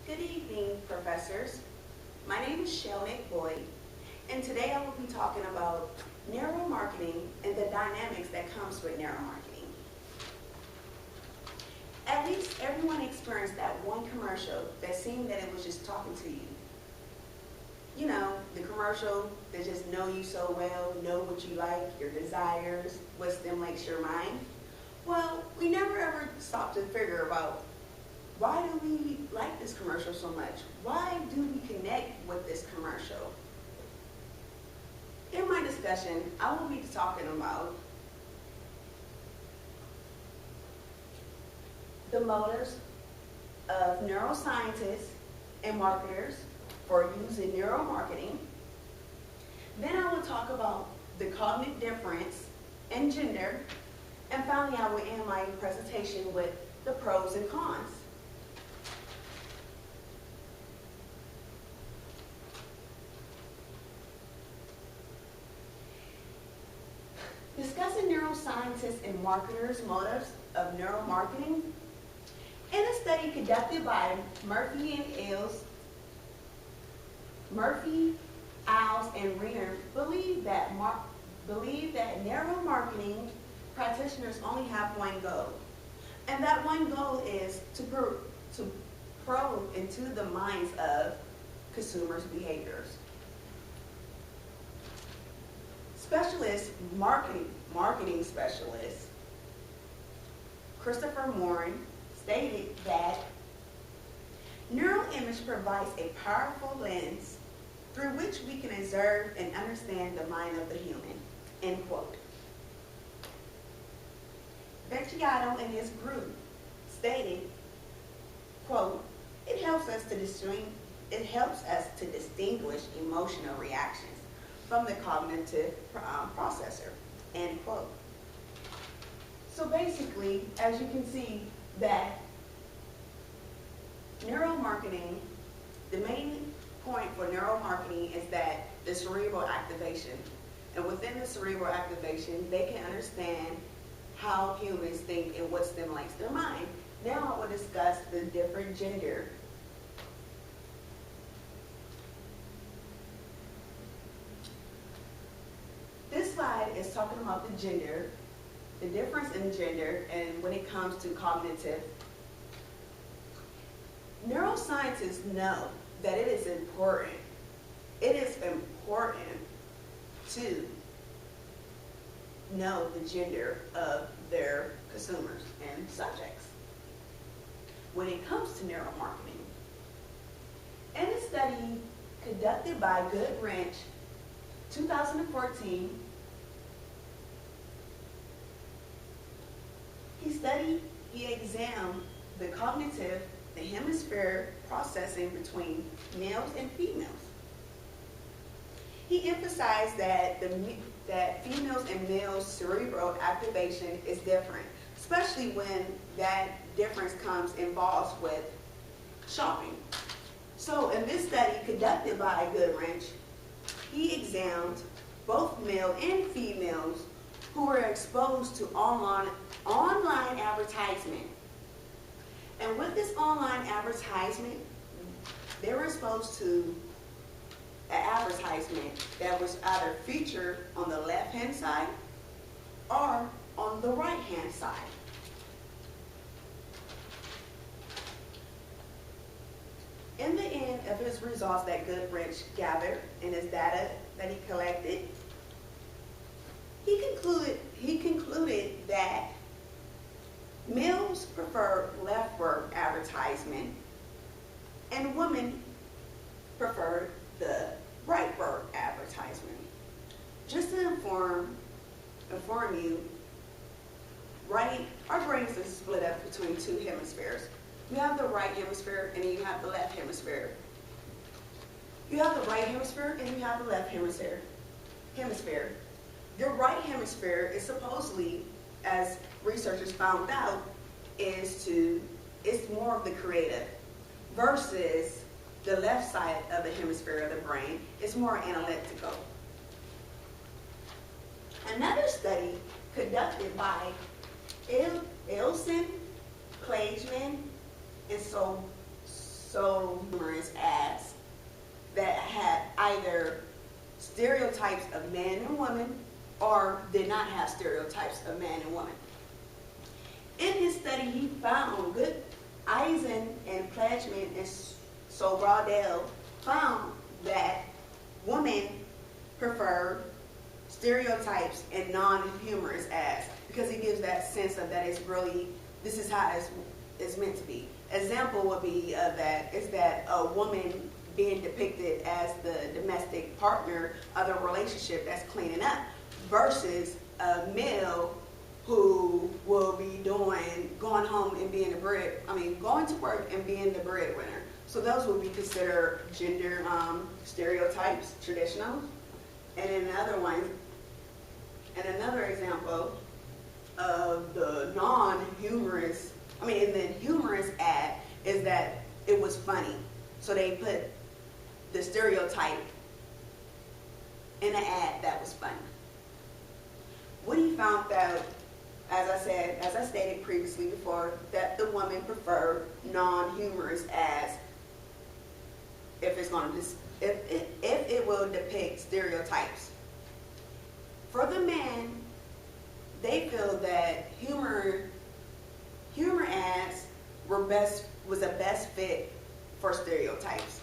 Good evening, professors. My name is Shell McBoyd, and today I will be talking about neuromarketing and the dynamics that comes with neuromarketing. At least everyone experienced that one commercial that seemed that it was just talking to you. You know, the commercial that just know you so well, know what you like, your desires, what stimulates your mind. Well, we never ever stop to figure about why do we like this commercial so much? Why do we connect with this commercial? In my discussion, I will be talking about the motives of neuroscientists and marketers for using neuromarketing. Then I will talk about the cognitive difference in gender, and finally I will end my presentation with the pros and cons. Discussing neuroscientists and marketers' motives of neuromarketing, in a study conducted by Murphy, Iles, and Reiner believe that neuromarketing practitioners only have one goal, and that one goal is to probe into the minds of consumers' behaviors. Marketing specialist Christopher Morin stated that neuroimage provides a powerful lens through which we can observe and understand the mind of the human, end quote. Vecchiato and his group stated, quote, it helps us to distinguish emotional reactions from the cognitive processor, end quote. So basically, as you can see, that neuromarketing, the main point for neuromarketing is that the cerebral activation. And within the cerebral activation, they can understand how humans think and what stimulates their mind. Now I will discuss the different gender. This slide is talking about the gender, the difference in gender, and when it comes to cognitive. Neuroscientists know that it is important to know the gender of their consumers and subjects when it comes to neuromarketing. In a study conducted by Goodwrench, 2014, he examined the cognitive, the hemisphere processing between males and females. He emphasized that that females and males' cerebral activation is different, especially when that difference involves with shopping. So in this study conducted by Goodwrench, he examined both male and females who were exposed to online advertisement. And with this online advertisement, they were exposed to an advertisement that was either featured on the left-hand side or on the right-hand side. In the end of his results that Goodwrench gathered in his data that he collected, he concluded that males prefer leftward advertisement and women prefer the rightward advertisement. Just to inform you, our brains are split up between two hemispheres. You have the right hemisphere and then you have the left hemisphere. You have the right hemisphere and you have the left hemisphere. Your right hemisphere is supposedly, as researchers found out, it's more of the creative, versus the left side of the hemisphere of the brain is more analytical. Another study conducted by Ilsen, Klageman, and so numerous ads that had either stereotypes of man and woman or did not have stereotypes of man and woman. In his study, he found Eisen and Pledgeman and Sobradell found that women prefer stereotypes and non-humorous ads because it gives that sense of that it's really, this is how it's meant to be. Example would be that is that a woman being depicted as the domestic partner of the relationship that's cleaning up versus a male who will be going home and being going to work and being the breadwinner. So those would be considered gender stereotypes, traditional. And another example of the non-humorous, and the humorous ad is that it was funny. So they put the stereotype in an ad that was funny. What he found out, as I stated previously before, that the women prefer non-humorous ads if it will depict stereotypes. For the men, they feel that humor ads was a best fit for stereotypes.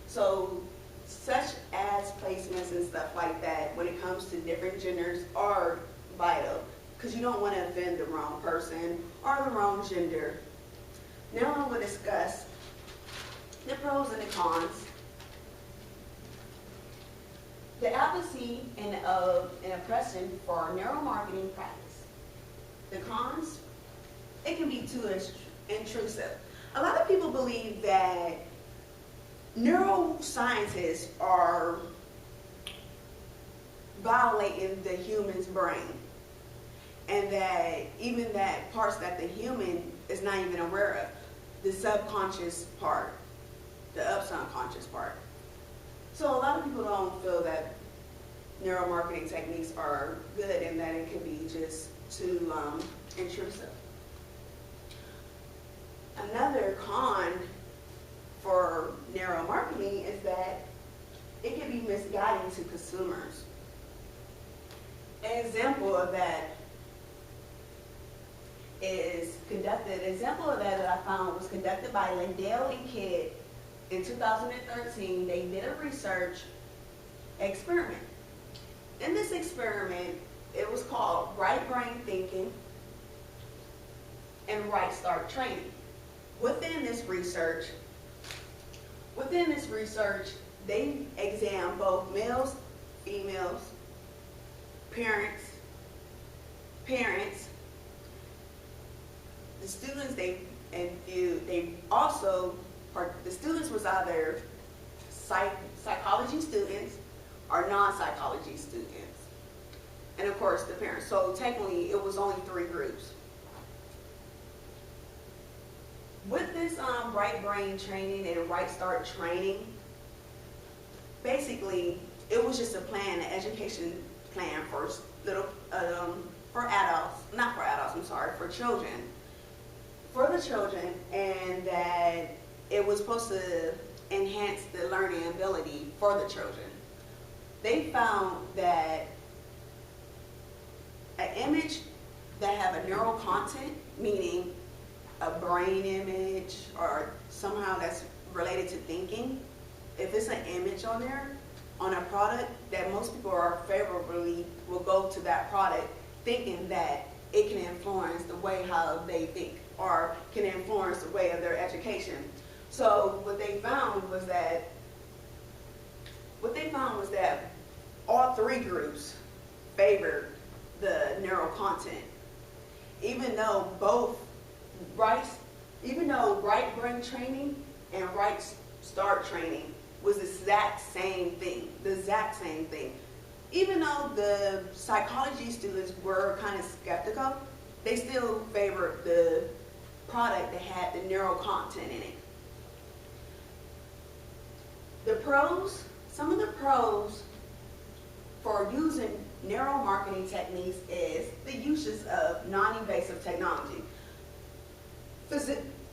So such ads placements and stuff like that when it comes to different genders are vital because you don't want to offend the wrong person or the wrong gender. Now I will discuss the pros and the cons. The advocacy and oppression for neuromarketing practice. The cons, it can be too intrusive. A lot of people believe that neuroscientists are violating the human's brain, and that even that parts that the human is not even aware of, the subconscious part, the subconscious part. So a lot of people don't feel that neuromarketing techniques are good and that it can be just too intrusive. Another con for neuromarketing is that it can be misguiding to consumers. An example of that that I found was conducted by Lindell and Kidd in 2013. They did a research experiment. In this experiment, it was called right brain thinking and right start training. Within this research, they examined both males, females, parents, the students the students was either psychology students or non-psychology students. And of course the parents. So technically it was only 3 groups. With this right brain training and right start training, basically it was just an education plan for children. For the children, and that it was supposed to enhance the learning ability for the children. They found that an image that have a neural content, meaning a brain image or somehow that's related to thinking, if it's an image on there, on a product, that most people are favorably will go to that product thinking that it can influence the way how they think or can influence the way of their education. So what they found was that all 3 groups favored the neural content, even though right brain training and right start training was the exact same thing. Even though the psychology students were kind of skeptical, they still favored the product that had the neural content in it. The pros, some of the pros for using neuromarketing techniques is the uses of non-invasive technology.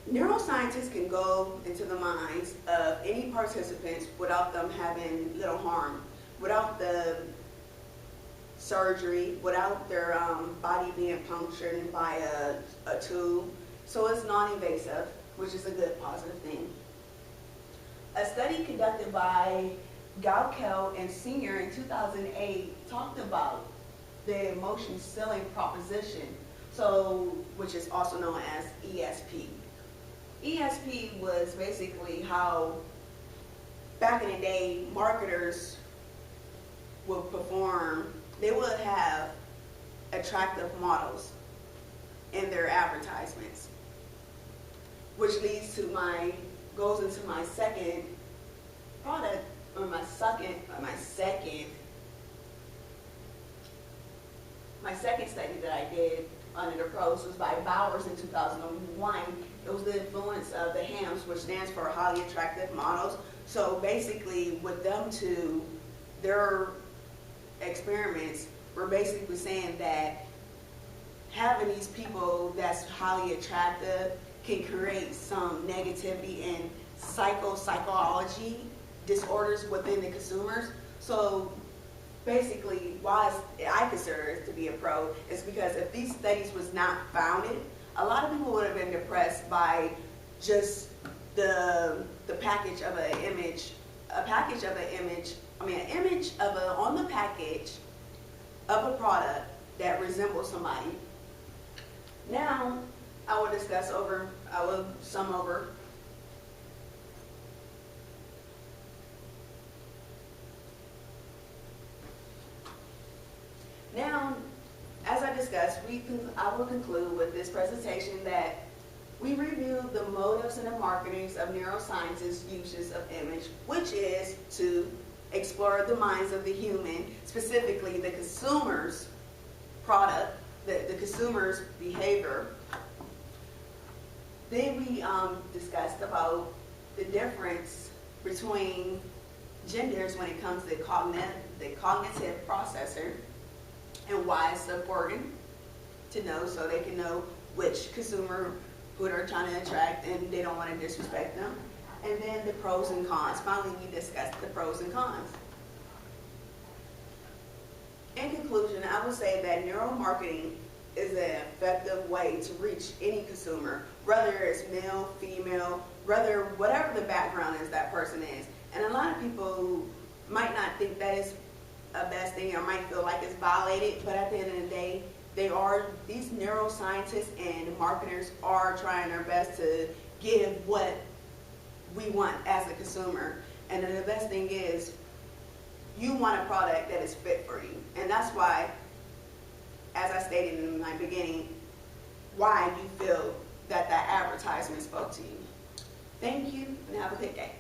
Neuroscientists can go into the minds of any participants without them having little harm, without the surgery, without their body being punctured by a tube. So it's non-invasive, which is a good positive thing. A study conducted by Galkel and Senior in 2008 talked about the emotion ceiling proposition, which is also known as ESP. ESP was basically how back in the day marketers would perform. They would have attractive models in their advertisements, which goes into my second product, or my second study that I did under the pros was by Bowers in 2001. It was the influence of the HAMS, which stands for highly attractive models. So basically with them two, their experiments were basically saying that having these people that's highly attractive can create some negativity and psychology disorders within the consumers. So basically, why I consider it to be a pro is because if these studies was not founded, a lot of people would have been depressed by just the package of an image, on the package of a product that resembles somebody. Now, I will sum over. Now, as I discussed, I will conclude with this presentation that we reviewed the motives and the marketings of neuroscientists' uses of image, which is to explore the minds of the human, specifically the consumer's product, the consumer's behavior. Then we discussed about the difference between genders when it comes to the cognitive processor, and why it's important to know, so they can know which consumer who they're trying to attract and they don't want to disrespect them. And then the pros and cons. Finally, we discussed the pros and cons. In conclusion, I would say that neuromarketing is an effective way to reach any consumer, whether it's male, female, whatever the background is that person is. And a lot of people might not think that is a best thing, or might feel like it's violated, but at the end of the day, these neuroscientists and marketers are trying their best to give what we want as a consumer. And then the best thing is, you want a product that is fit for you. And that's why, as I stated in my beginning, why you feel that advertisement spoke to you. Thank you, and have a good day.